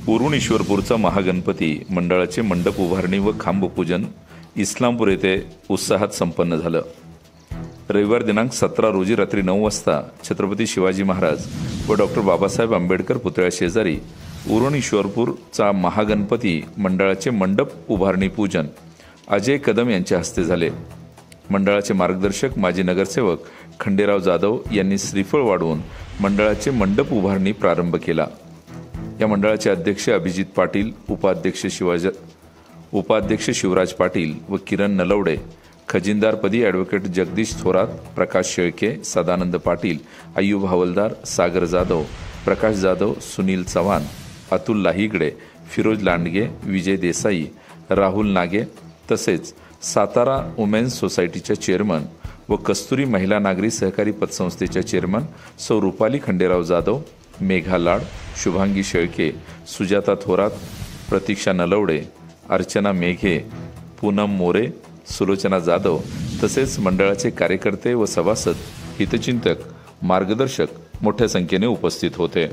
उरुण ईश्वरपूरचा महागणपती मंडळाचे मंडप उभारणी व खांबपूजन इस्लामपूर येथे उत्साहात संपन्न झालं। रविवार दिनांक 17 रोजी रात्री 9 वाजता छत्रपती शिवाजी महाराज व डॉक्टर बाबासाहेब आंबेडकर पुतळ्या शेजारी उरुण ईश्वरपूरचा महागणपती मंडळाचे मंडप उभारणी पूजन अजय कदम यांच्या हस्ते झाले। मंडळाचे मार्गदर्शक माजी नगरसेवक खंडेराव जाधव यांनी श्रीफळ वाढवून मंडळाचे मंडप उभारणी प्रारंभ केला। या मंडळाचे अध्यक्ष अभिजित पाटील, उपाध्यक्ष शिवराज पाटील व किरण नलवडे, खजिनदारपदी ॲडव्होकेट जगदीश थोरात, प्रकाश शेळके, सदानंद पाटील, अय्यूब हवलदार, सागर जाधव, प्रकाश जाधव, सुनील चव्हाण, अतुल लाहिगडे, फिरोज लांडगे, विजय देसाई, राहुल नागे तसेच सातारा वुमेन्स सोसायटीच्या चेअरमन व कस्तुरी महिला नागरी सहकारी पतसंस्थेच्या चेअरमन सौ रुपाली खंडेराव जाधव, मेघा लाड, शुभांगी शेळके, सुजाता थोरात, प्रतीक्षा नलवडे, अर्चना मेघे, पूनम मोरे, सुलोचना जाधव तसेच मंडळाचे कार्यकर्ते व सभासद, हितचिंतक, मार्गदर्शक मोठ्या संख्येने उपस्थित होते।